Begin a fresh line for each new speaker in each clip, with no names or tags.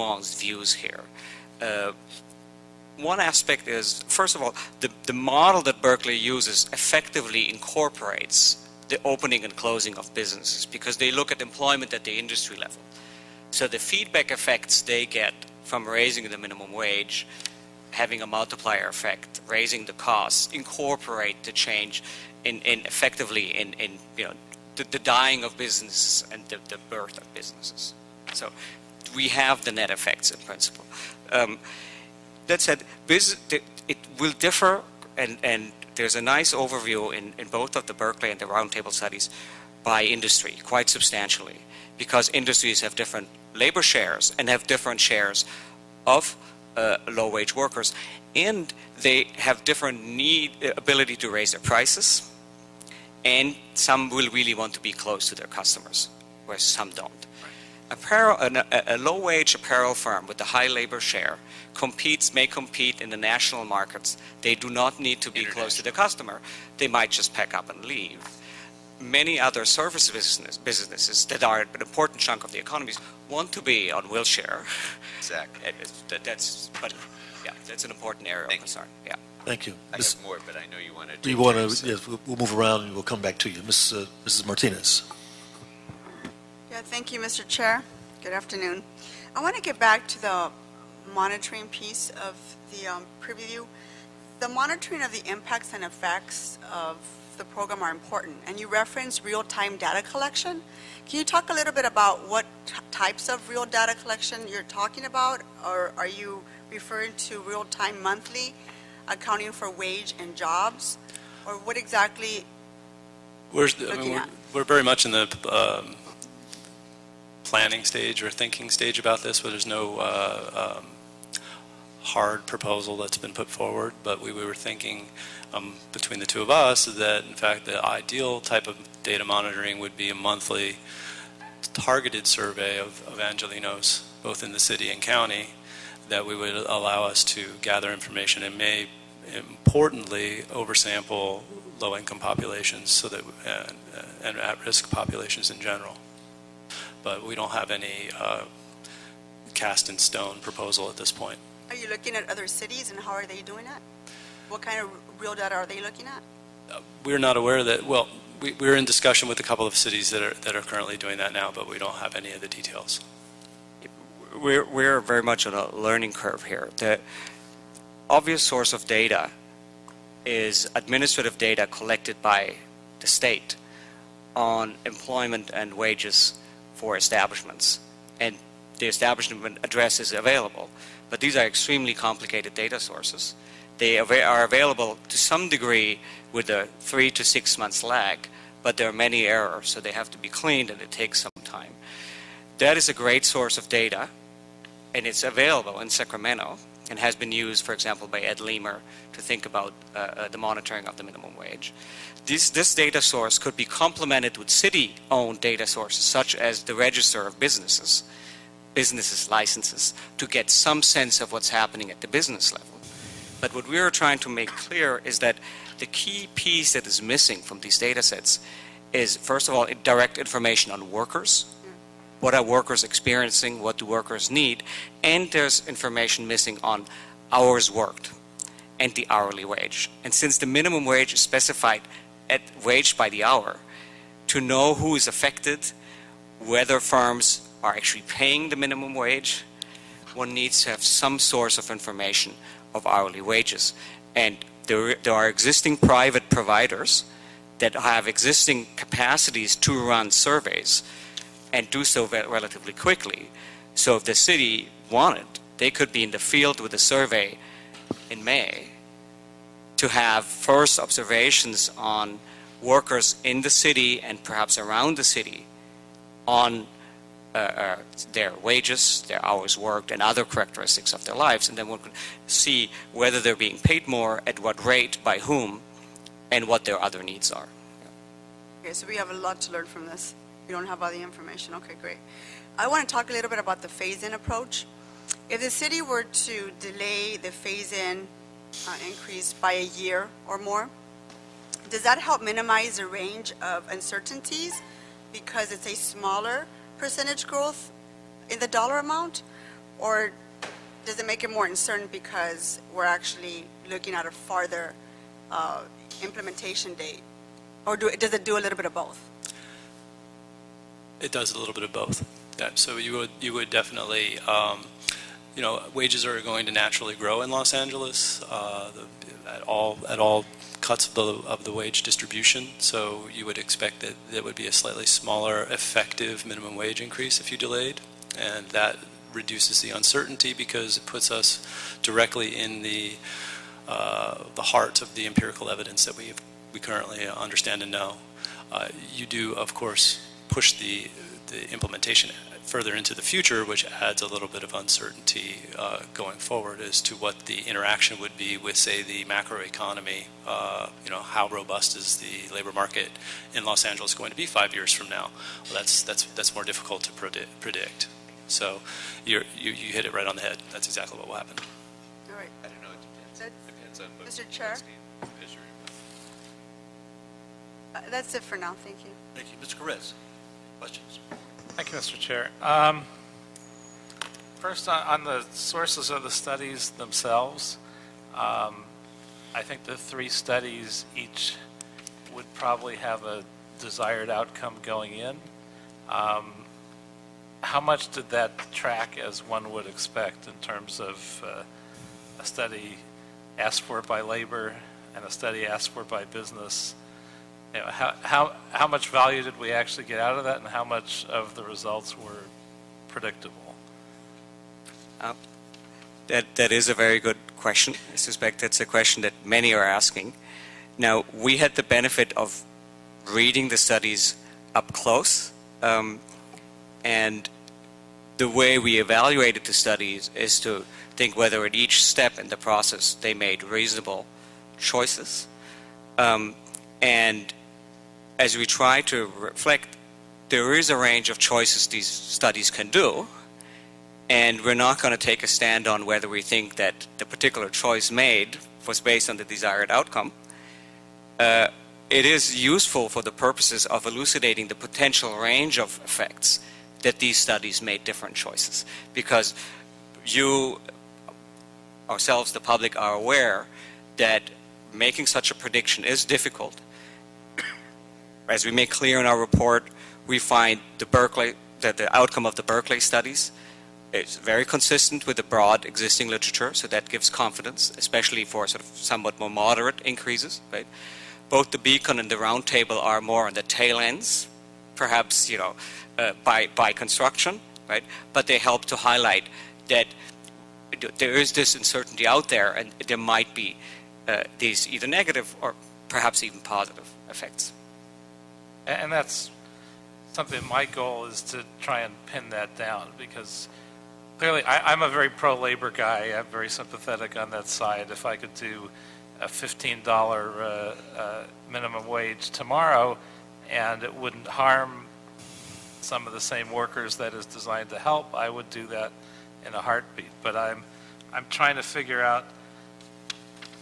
nuanced views here. One aspect is, first of all, the model that Berkeley uses effectively incorporates the opening and closing of businesses because they look at employment at the industry level. So the feedback effects they get from raising the minimum wage, having a multiplier effect, raising the costs, incorporate the change in effectively in you know, the dying of businesses and the birth of businesses. So we have the net effects in principle. That said, it will differ, and there's a nice overview in both of the Berkeley and the roundtable studies by industry, quite substantially, because industries have different labor shares and have different shares of low-wage workers, and they have different ability to raise their prices, and some will really want to be close to their customers, whereas some don't. A low-wage apparel firm with a high labor share may compete in the national markets. They do not need to be close to the customer. They might just pack up and leave. Many other service businesses that are an important chunk of the economies want to be on Wilshire.
Exactly.
That's an important area of concern. Yeah.
Thank you.
I have more, but I know you want to.
You want to? Yes, we'll move around and we'll come back to you, Mrs. Martinez.
Yeah, thank you, Mr. Chair. Good afternoon. I want to get back to the monitoring piece of the preview. The monitoring of the impacts and effects of the program are important, and you reference real-time data collection. Can you talk a little bit about what types of real data collection you're talking about, or are you referring to real-time monthly accounting for wage and jobs, or what exactly
we're very much in the planning stage or thinking stage about this, where there's no hard proposal that's been put forward, but we were thinking between the two of us that in fact the ideal type of data monitoring would be a monthly targeted survey of Angelenos, both in the city and county, that we would allow us to gather information and may importantly oversample low-income populations so that and at-risk populations in general. But we don't have any cast-in-stone proposal at this point.
Are you looking at other cities, and how are they doing that? What kind of real data are they looking at?
We're not aware that, well, we're in discussion with a couple of cities that are currently doing that now, but we don't have any of the details.
We're very much on a learning curve here. The obvious source of data is administrative data collected by the state on employment and wages for establishments, and the establishment address is available. But these are extremely complicated data sources. They are available to some degree with a 3 to 6 months lag, but there are many errors, so they have to be cleaned, and it takes some time. That is a great source of data, and it's available in Sacramento and has been used, for example, by Ed Leamer to think about the monitoring of the minimum wage. This data source could be complemented with city-owned data sources, such as the Register of Businesses licenses, to get some sense of what's happening at the business level. But what we are trying to make clear is that the key piece that is missing from these data sets is, first of all, direct information on workers. What are workers experiencing? What do workers need? And there's information missing on hours worked and the hourly wage. And since the minimum wage is specified at wage by the hour, to know who is affected, whether firms are actually paying the minimum wage, one needs to have some source of information of hourly wages. And there are existing private providers that have existing capacities to run surveys and do so relatively quickly. So if the city wanted, they could be in the field with a survey in May to have first observations on workers in the city and perhaps around the city on their wages, their hours worked, and other characteristics of their lives, and then one can see whether they're being paid more, at what rate, by whom, and what their other needs are.
Okay, so we have a lot to learn from this. We don't have all the information. Okay, great. I want to talk a little bit about the phase-in approach. If the city were to delay the phase-in increase by a year or more, does that help minimize the range of uncertainties because it's a smaller percentage growth in the dollar amount? Or does it make it more uncertain because we're actually looking at a farther implementation date? Or does it do a little bit of both?
It does a little bit of both. Yeah, so you would definitely, you know, wages are going to naturally grow in Los Angeles at all cuts of the wage distribution. So you would expect that there would be a slightly smaller effective minimum wage increase if you delayed, and that reduces the uncertainty because it puts us directly in the heart of the empirical evidence that we currently understand and know. You do, of course, push the implementation further into the future, which adds a little bit of uncertainty going forward as to what the interaction would be with, say, the macroeconomy. You know, how robust is the labor market in Los Angeles going to be 5 years from now? Well, that's more difficult to predict. So you hit it right on the head. That's exactly what will happen.
All right.
I don't know, it depends on what
Mr. Chair? That's it for now. Thank you.
Thank you. Mr. Perez, questions?
Thank you, Mr. Chair. First, on the sources of the studies themselves, I think the 3 studies each would probably have a desired outcome going in. How much did that track as one would expect in terms of a study asked for by labor and a study asked for by business? You know, how much value did we actually get out of that, and how much of the results were predictable?
That is a very good question. I suspect that's a question that many are asking. Now, we had the benefit of reading the studies up close, and the way we evaluated the studies is to think whether at each step in the process they made reasonable choices. And as we try to reflect, there is a range of choices these studies can do, and we're not going to take a stand on whether we think that the particular choice made was based on the desired outcome. It is useful for the purposes of elucidating the potential range of effects that these studies made different choices, because you, ourselves, the public, are aware that making such a prediction is difficult. As we make clear in our report, we find that the outcome of the Berkeley studies is very consistent with the broad existing literature, so that gives confidence, especially for sort of somewhat more moderate increases. Right? Both the Beacon and the Roundtable are more on the tail ends, perhaps, you know, by construction, right? But they help to highlight that there is this uncertainty out there, and there might be these either negative or perhaps even positive effects.
And that's something, my goal is to try and pin that down, because clearly I'm a very pro-labor guy. I'm very sympathetic on that side. If I could do a $15 minimum wage tomorrow and it wouldn't harm some of the same workers that is designed to help, I would do that in a heartbeat. But I'm trying to figure out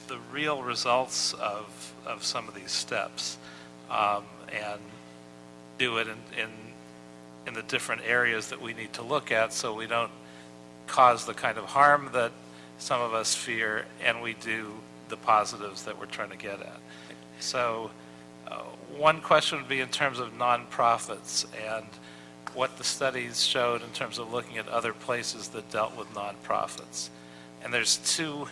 the real results of some of these steps, and do it in the different areas that we need to look at, so we don't cause the kind of harm that some of us fear, and we do the positives that we're trying to get at. So one question would be in terms of nonprofits and what the studies showed in terms of looking at other places that dealt with nonprofits. And there's two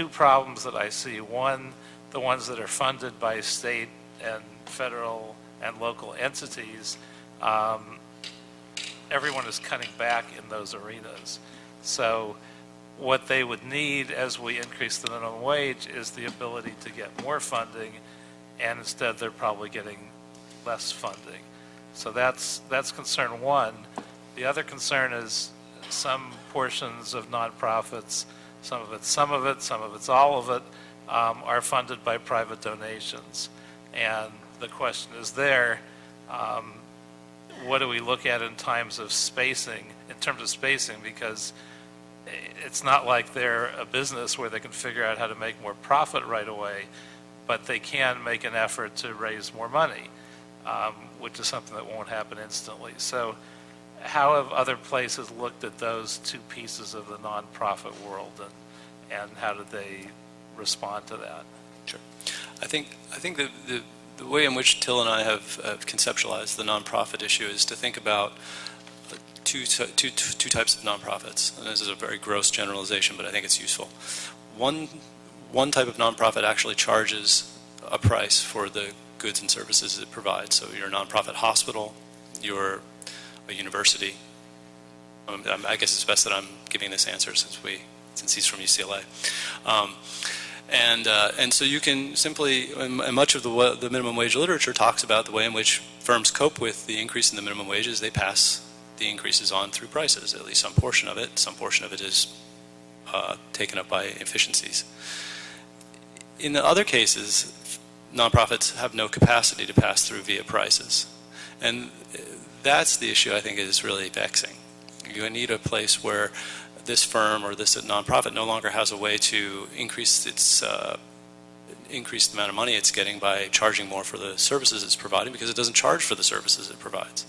problems that I see. One, the ones that are funded by state and federal and local entities, everyone is cutting back in those arenas. So what they would need as we increase the minimum wage is the ability to get more funding, and instead they're probably getting less funding. So that's concern one. The other concern is some portions of nonprofits, some of it's all of it, are funded by private donations. And the question is there, what do we look at in terms of spacing, because it's not like they're a business where they can figure out how to make more profit right away, but they can make an effort to raise more money, which is something that won't happen instantly. So how have other places looked at those two pieces of the nonprofit world, and how did they respond to that?
Sure. I think the way in which Till and I have conceptualized the nonprofit issue is to think about two types of nonprofits. And this is a very gross generalization, but I think it's useful. One type of nonprofit actually charges a price for the goods and services it provides. So you're a nonprofit hospital, you're a university. I guess it's best that I'm giving this answer since he's from UCLA. And so you can simply, and much of the minimum wage literature talks about the way in which firms cope with the increase in the minimum wages. They pass the increases on through prices, at least some portion of it. Some portion of it is taken up by efficiencies. In the other cases, nonprofits have no capacity to pass through via prices. And that's the issue I think is really vexing. You need a place where this firm or this nonprofit no longer has a way to increase the amount of money it's getting by charging more for the services it's providing, because it doesn't charge for the services it provides.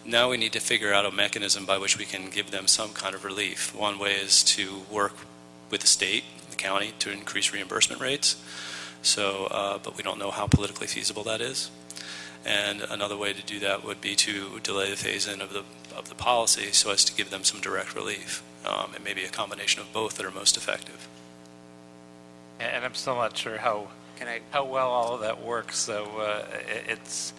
Now we need to figure out a mechanism by which we can give them some kind of relief. One way is to work with the state, the county, to increase reimbursement rates. So, but we don't know how politically feasible that is. And another way to do that would be to delay the phase-in of the policy so as to give them some direct relief. And maybe a combination of both that are most effective.
And I'm still not sure how well all of that works. So it's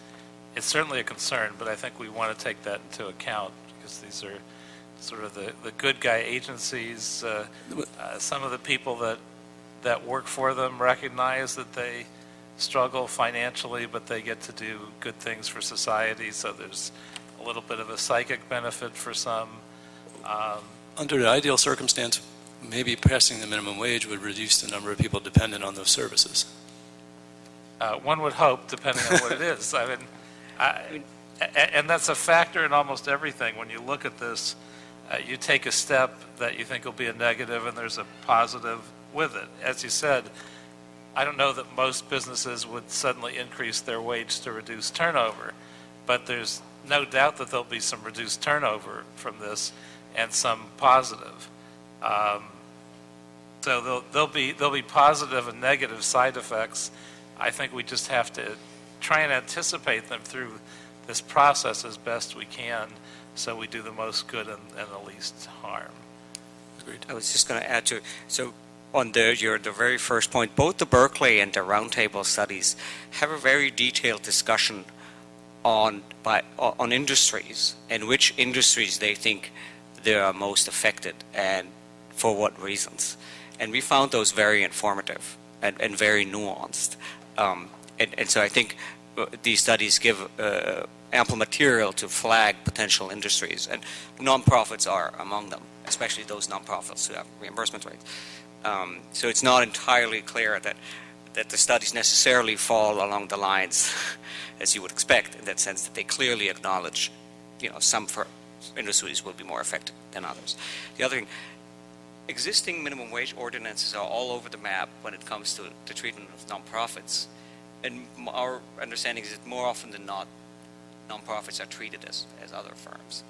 certainly a concern, but I think we want to take that into account, because these are sort of the good guy agencies. Some of the people that work for them recognize that they struggle financially, but they get to do good things for society. So there's a little bit of a psychic benefit for some.
Under the ideal circumstance, maybe passing the minimum wage would reduce the number of people dependent on those services.
One would hope, depending on what it is. I mean, and that's a factor in almost everything. When you look at this, you take a step that you think will be a negative, and there's a positive with it. As you said, I don't know that most businesses would suddenly increase their wage to reduce turnover, but there's no doubt that there'll be some reduced turnover from this, and some positive. So there'll be positive and negative side effects. I think we just have to try and anticipate them through this process as best we can, so we do the most good and the least harm.
Agreed. I was just going to add to, so on the very first point, both the Berkeley and the Roundtable studies have a very detailed discussion on industries, and which industries they think they are most affected and for what reasons. And we found those very informative and very nuanced. And so I think these studies give ample material to flag potential industries, and nonprofits are among them, especially those nonprofits who have reimbursement rates. So it's not entirely clear that the studies necessarily fall along the lines as you would expect, in that sense that they clearly acknowledge, some industries will be more affected than others. The other thing, existing minimum wage ordinances are all over the map when it comes to the treatment of nonprofits. And our understanding is that more often than not, nonprofits are treated as other firms.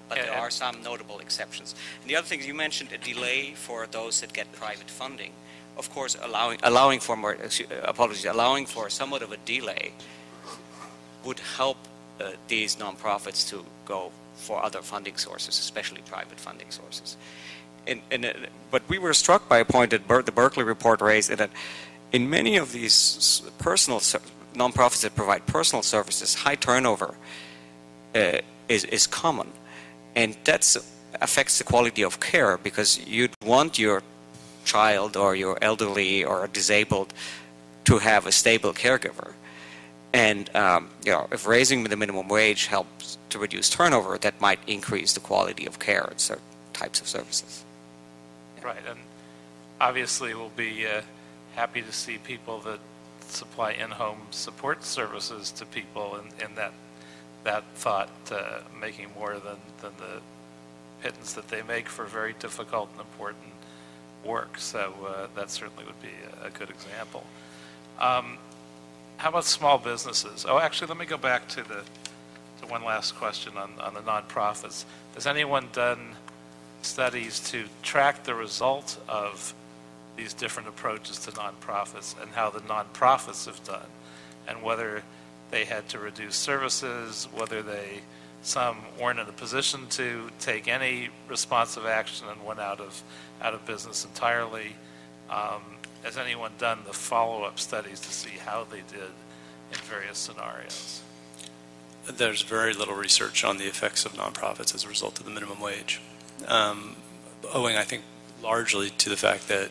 But there are some notable exceptions. And the other thing, you mentioned a delay for those that get private funding. Of course, allowing for somewhat of a delay would help these nonprofits to go for other funding sources, especially private funding sources. But we were struck by a point that the Berkeley report raised, that in many of these nonprofits that provide personal services, high turnover is common, and that affects the quality of care, because you'd want your child or your elderly or disabled to have a stable caregiver. And if raising the minimum wage helps to reduce turnover, that might increase the quality of care in certain types of services.
Right, and obviously we'll be happy to see people that supply in-home support services to people, and that thought making more than the pittance that they make for very difficult and important work. So that certainly would be a good example. How about small businesses? Oh, actually, let me go back to one last question on the nonprofits. Has anyone done studies to track the result of these different approaches to nonprofits and how the nonprofits have done, and whether they had to reduce services, whether some weren't in a position to take any responsive action and went out of business entirely? Has anyone done the follow-up studies to see how they did in various scenarios?
There's very little research on the effects of nonprofits as a result of the minimum wage, owing, I think, largely to the fact that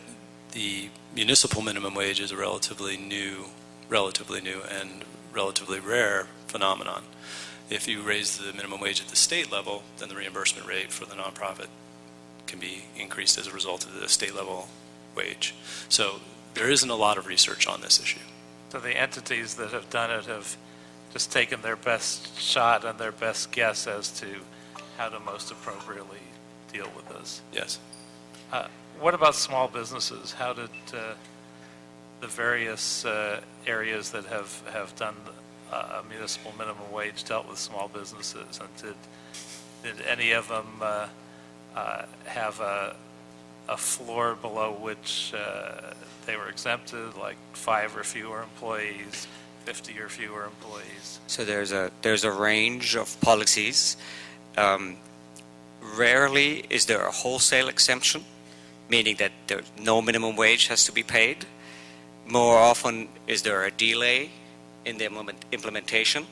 the municipal minimum wage is a relatively new and relatively rare phenomenon. If you raise the minimum wage at the state level, then the reimbursement rate for the nonprofit can be increased as a result of the state level wage. So there isn't a lot of research on this issue.
So the entities that have done it have just taken their best shot and their best guess as to how to most appropriately deal with this.
Yes.
What about small businesses? How did the various areas that have done a municipal minimum wage dealt with small businesses? And did any of them have a floor below which they were exempted, like 5 or fewer employees, 50 or fewer employees?
So there's a range of policies. Rarely is there a wholesale exemption, meaning that no minimum wage has to be paid. More often is there a delay in the implementation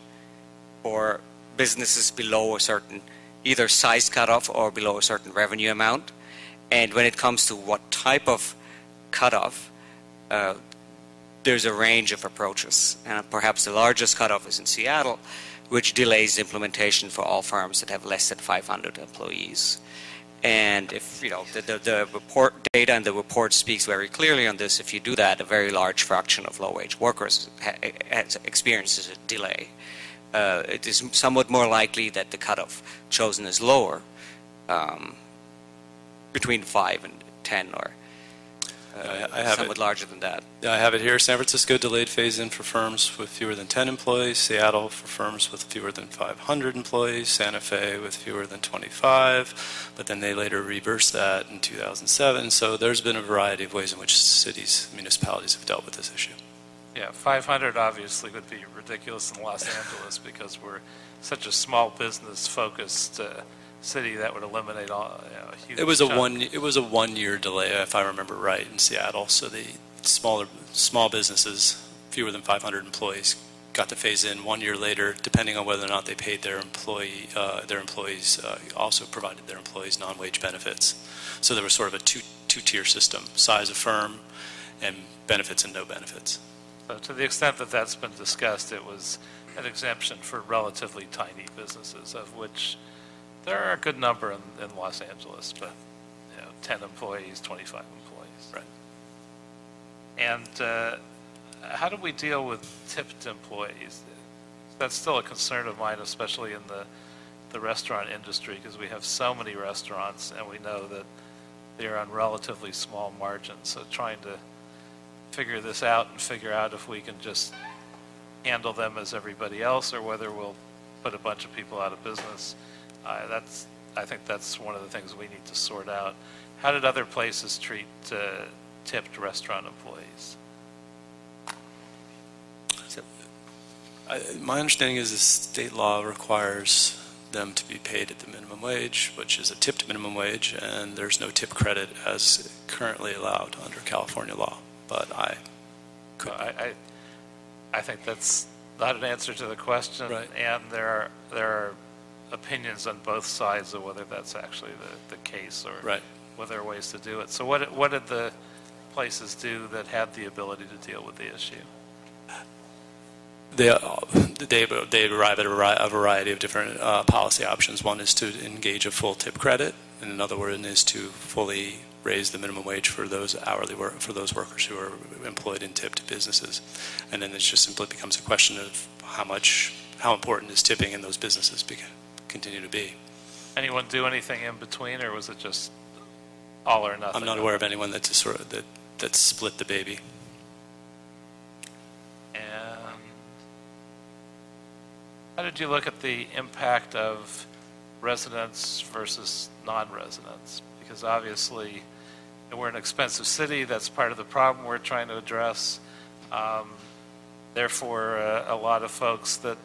for businesses below a certain either size cutoff or below a certain revenue amount. And when it comes to what type of cutoff, there's a range of approaches. And perhaps the largest cutoff is in Seattle, which delays implementation for all firms that have less than 500 employees. And if, the report data and the report speaks very clearly on this, if you do that, a very large fraction of low-wage workers experiences a delay. It is somewhat more likely that the cutoff chosen is lower, between 5 and 10, or somewhat larger than that.
Yeah, I have it here. San Francisco delayed phase-in for firms with fewer than 10 employees. Seattle for firms with fewer than 500 employees. Santa Fe with fewer than 25. But then they later reversed that in 2007. So there's been a variety of ways in which cities, municipalities have dealt with this issue.
Yeah, 500 obviously would be ridiculous in Los Angeles because we're such a small business-focused city that would eliminate a huge
It was
chunk.
a 1 year delay, if I remember right, in Seattle. So the small businesses, fewer than 500 employees, got to phase in 1 year later, depending on whether or not they paid their employees, also provided their employees non-wage benefits. So there was sort of a two-tier system: size of firm, and benefits and no benefits.
So to the extent that that's been discussed, it was an exemption for relatively tiny businesses, of which there are a good number in Los Angeles, but 10 employees, 25 employees.
Right.
And how do we deal with tipped employees? That's still a concern of mine, especially in the restaurant industry, because we have so many restaurants and we know that they're on relatively small margins. So trying to figure this out and figure out if we can just handle them as everybody else or whether we'll put a bunch of people out of business. I think that's one of the things we need to sort out. How did other places treat tipped restaurant employees?
My understanding is the state law requires them to be paid at the minimum wage, which is a tipped minimum wage, and there's no tip credit as currently allowed under California law. But I think that's not an answer to the question, right.
And there are opinions on both sides of whether that's actually the case or
right.
whether there are ways to do it. So what did the places do that had the ability to deal with the issue?
They arrive at a variety of different policy options. One is to engage a full tip credit, and another one is to fully raise the minimum wage for those for those workers who are employed in tipped businesses. And then it just simply becomes a question of how important is tipping in those businesses continue to be.
Anyone do anything in between, or was it just all or nothing?
I'm not aware of anyone that split the baby.
And How did you look at the impact of residents versus non-residents? Because obviously, we're an expensive city. That's part of the problem we're trying to address. Therefore, a lot of folks that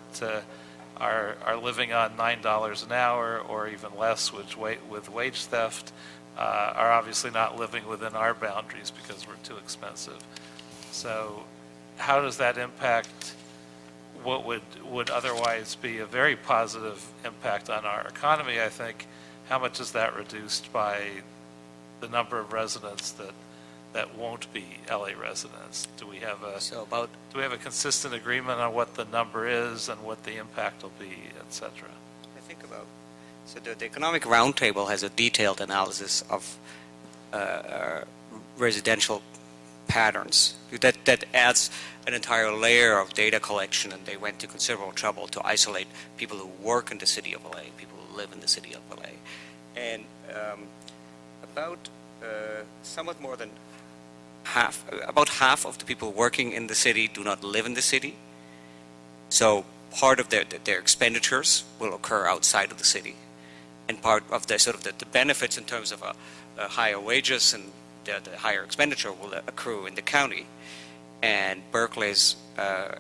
are living on $9 an hour or even less with wage theft are obviously not living within our boundaries because we're too expensive. So how does that impact what would otherwise be a very positive impact on our economy, I think? How much is that reduced by the number of residents that won't be LA residents? Do we have a consistent agreement on what the number is and what the impact will be, et cetera?
So the Economic Roundtable has a detailed analysis of residential patterns that adds an entire layer of data collection, and they went to considerable trouble to isolate people who work in the city of LA, people who live in the city of LA. And somewhat more than about half of the people working in the city do not live in the city. So part of their expenditures will occur outside of the city, and part of the benefits in terms of higher wages and the higher expenditure will accrue in the county. And Berkeley's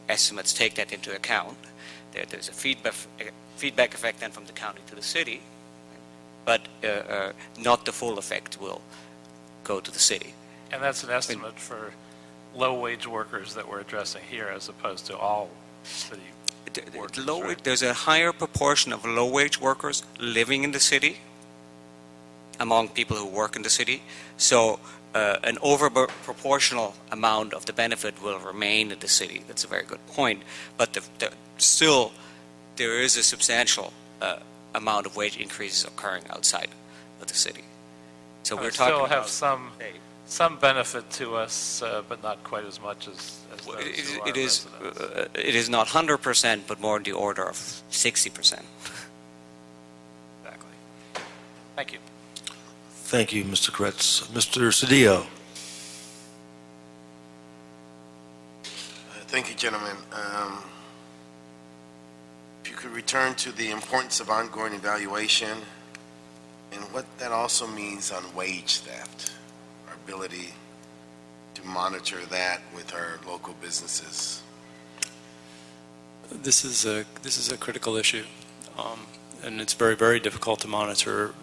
estimates take that into account. There's a feedback effect then from the county to the city, but not the full effect will go to the city.
And that's an estimate for low-wage workers that we're addressing here, as opposed to all city workers, right?
There's a higher proportion of low-wage workers living in the city among people who work in the city. So an over-proportional amount of the benefit will remain in the city. That's a very good point. But still, there is a substantial amount of wage increases occurring outside of the city. So we're talking about
some benefit to us, but not quite as much as those who are residents.
It is not 100%, but more in the order of 60%.
Exactly. Thank you.
Thank you, Mr. Kretz. Mr. Cedillo.
Thank you, gentlemen. If you could return to the importance of ongoing evaluation and what that also means on wage theft, our ability to monitor that with our local businesses.
This is a critical issue, and it's very, very difficult to monitor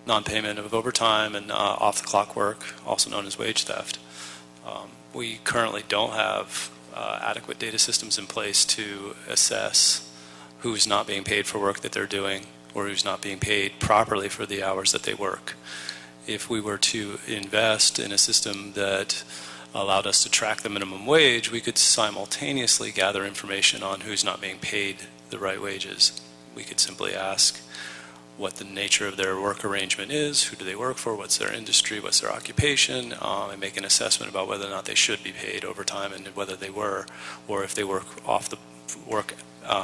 non-payment of overtime and off-the-clock work, also known as wage theft. We currently don't have adequate data systems in place to assess who's not being paid for work that they're doing or who's not being paid properly for the hours that they work. If we were to invest in a system that allowed us to track the minimum wage, we could simultaneously gather information on who's not being paid the right wages. We could simply ask what the nature of their work arrangement is, who do they work for, what's their industry, what's their occupation, and make an assessment about whether or not they should be paid overtime and whether they were, or if they work off the work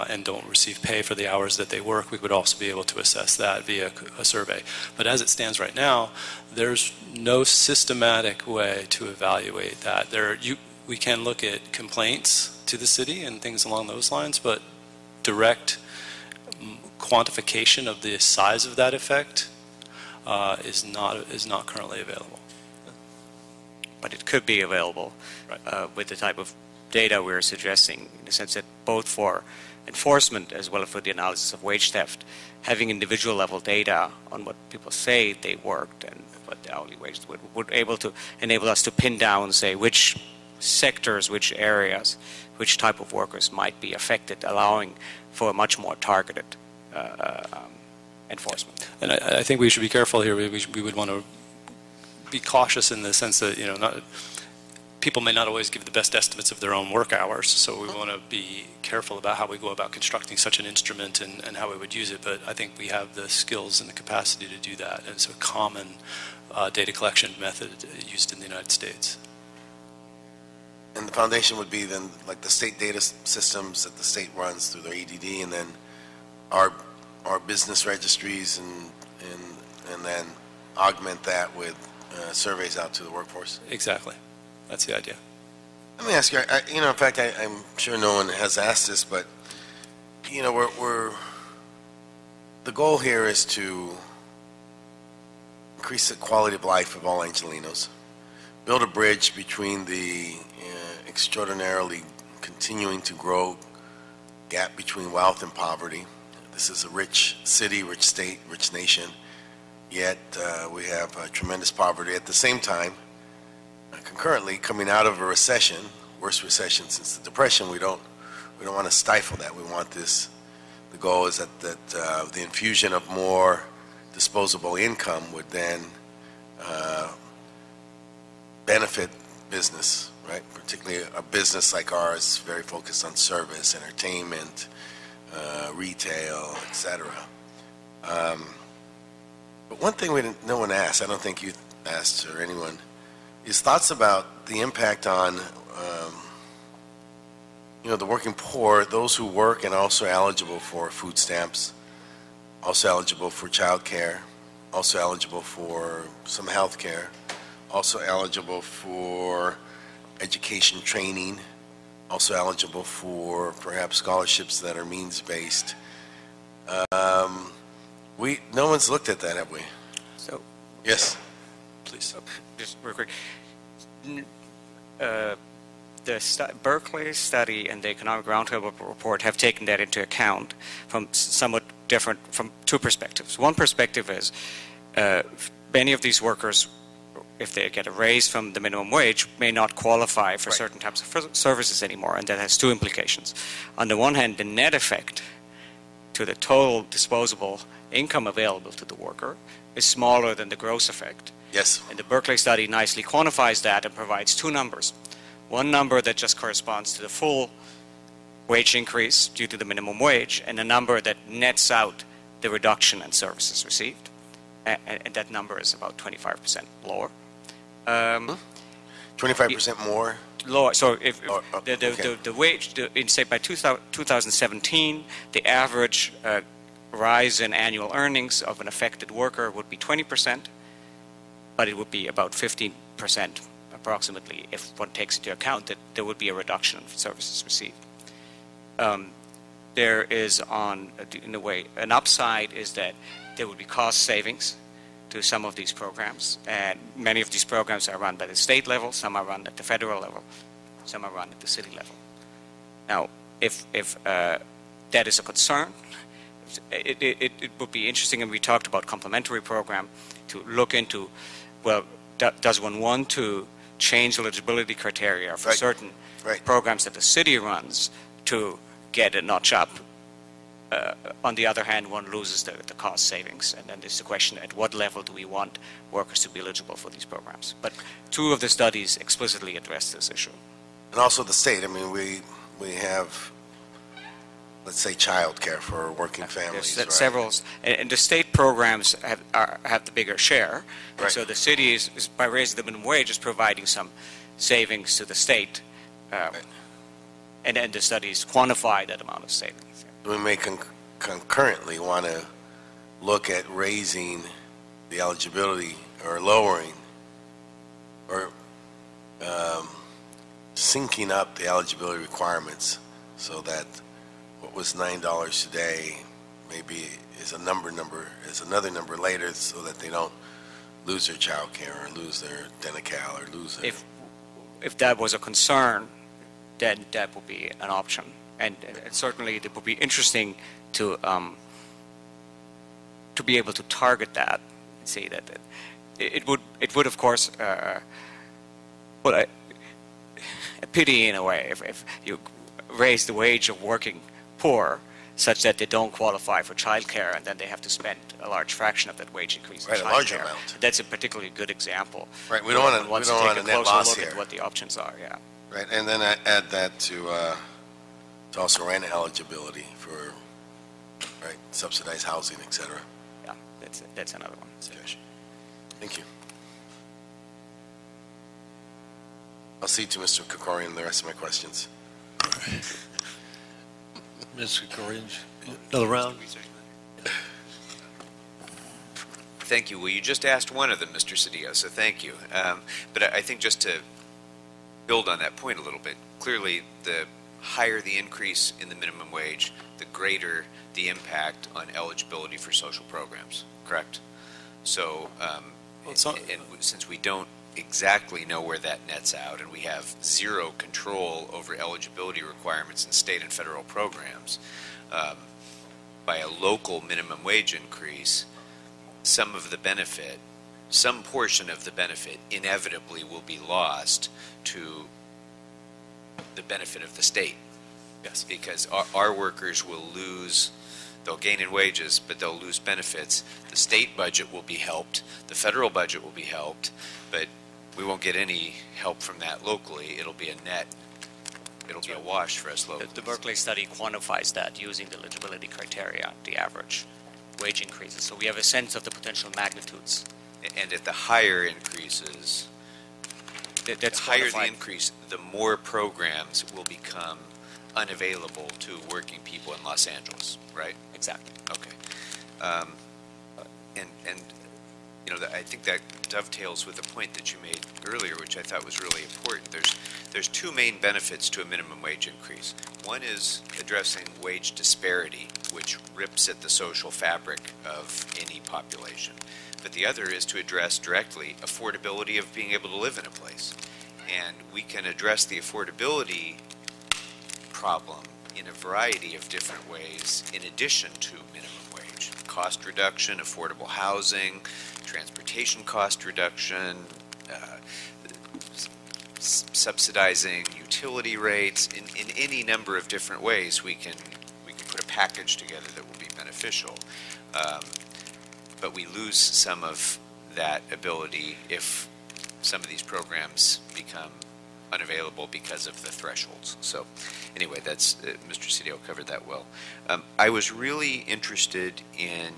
and don't receive pay for the hours that they work, we would also be able to assess that via a survey. But as it stands right now, there's no systematic way to evaluate that. We can look at complaints to the city and things along those lines, but direct quantification of the size of that effect is not currently available.
But it could be available, right, with the type of data we're suggesting, in the sense that both for enforcement as well as for the analysis of wage theft, having individual level data on what people say they worked and what the hourly wage would able to enable us to pin down, say, which sectors, which areas, which type of workers might be affected, allowing for a much more targeted enforcement.
And I think we should be careful here. We would want to be cautious in the sense that people may not always give the best estimates of their own work hours, so we want to be careful about how we go about constructing such an instrument and how we would use it. But I think we have the skills and the capacity to do that, and it's a common data collection method used in the United States.
And the foundation would be then like the state data systems that the state runs through their EDD, and then our business registries, and then augment that with surveys out to the workforce.
Exactly, that's the idea.
Let me ask you. In fact, I'm sure no one has asked this, but you know, the goal here is to increase the quality of life of all Angelenos, build a bridge between the extraordinarily continuing to grow gap between wealth and poverty. This is a rich city, rich state, rich nation, yet we have tremendous poverty. At the same time, concurrently coming out of a recession, worst recession since the Depression, we don't want to stifle that. We want this. The goal is that the infusion of more disposable income would then benefit business, right? Particularly a business like ours, very focused on service, entertainment, retail, etc. But one thing no one asked, I don't think you asked or anyone, is thoughts about the impact on you know, the working poor, those who work and also eligible for food stamps, also eligible for child care, also eligible for some health care, also eligible for education training, also eligible for perhaps scholarships that are means-based. No one's looked at that, have we?
So,
yes, please.
just real quick. The Berkeley study and the Economic Roundtable report have taken that into account from somewhat different, from two perspectives. One perspective is many of these workers, if they get a raise from the minimum wage, may not qualify for certain types of services anymore, and that has two implications. On the one hand, the net effect to the total disposable income available to the worker is smaller than the gross effect.
Yes.
And the Berkeley study nicely quantifies that and provides two numbers. One number that just corresponds to the full wage increase due to the minimum wage, and a number that nets out the reduction in services received. And that number is about 25% lower.
25% more?
Lower. So if
okay.
the wage, say by 2017, the average rise in annual earnings of an affected worker would be 20%, but it would be about 15% approximately if one takes into account that there would be a reduction in services received. There is, in a way, an upside is that there would be cost savings to some of these programs, and many of these programs are run by the state level, some are run at the federal level, some are run at the city level. Now, if that is a concern, it would be interesting, and we talked about complementary program, to look into, well, does one want to change eligibility criteria for certain programs that the city runs to get a notch up? On the other hand, one loses the cost savings, and then there's the question, at what level do we want workers to be eligible for these programs? But two of the studies explicitly address this issue.
And also the state. I mean, we have, let's say, child care for working families.
There's several, and the state programs have the bigger share. And so the city is, by raising the minimum wage, is providing some savings to the state. And then the studies quantify that amount of savings.
We may concurrently want to look at raising the eligibility or lowering or syncing up the eligibility requirements so that what was $9 today maybe is another number later, so that they don't lose their child care or lose their Denical or lose their...
If that was a concern, then that would be an option. And certainly it would be interesting to be able to target that and see that it would of course a pity in a way if you raise the wage of working poor such that they don't qualify for child care, and then they have to spend a large fraction of that wage increase on
a
child
large
care.
amount.
That's a particularly good example.
Right, we don't want to take a net loss here.
Look at what the options are, yeah.
Right, and then I add that to also rent eligibility for subsidized housing, etc.
Yeah, that's another one.
Thank you. I'll cede to Mr. Krekorian the rest of my questions.
Mr. Krekorian, another round?
Thank you. Well, you just asked one of them, Mr. Cedillo, so thank you. But I think just to build on that point a little bit, clearly the higher the increase in the minimum wage, the greater the impact on eligibility for social programs, correct? So, since we don't exactly know where that nets out, and we have zero control over eligibility requirements in state and federal programs, by a local minimum wage increase, some portion of the benefit inevitably will be lost to the benefit of the state.
Yes.
Because our workers will lose, they'll gain in wages, but they'll lose benefits. The state budget will be helped, the federal budget will be helped, but we won't get any help from that locally. It'll be a net, it'll be a wash for us locally.
The Berkeley study quantifies that using the eligibility criteria, the average wage increases. So we have a sense of the potential magnitudes.
And at the higher increases,
That's
the higher the
quantified.
increase, the more programs will become unavailable to working people in Los Angeles, right?
Exactly.
Okay. And you know, I think that dovetails with the point that you made earlier, which I thought was really important. There's two main benefits to a minimum wage increase. One is addressing wage disparity, which rips at the social fabric of any population. But the other is to address directly affordability of being able to live in a place. And we can address the affordability problem in a variety of different ways in addition to minimum wage. Cost reduction, affordable housing, transportation cost reduction, subsidizing utility rates. In any number of different ways we can put a package together that will be beneficial. But we lose some of that ability if some of these programs become unavailable because of the thresholds. So anyway, that's Mr. Cedillo covered that well. I was really interested in,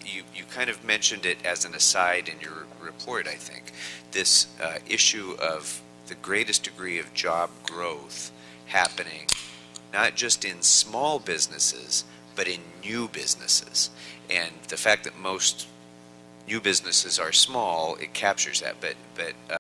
you kind of mentioned it as an aside in your report, I think, this issue of the greatest degree of job growth happening not just in small businesses, but in new businesses. And the fact that most new businesses are small, it captures that. But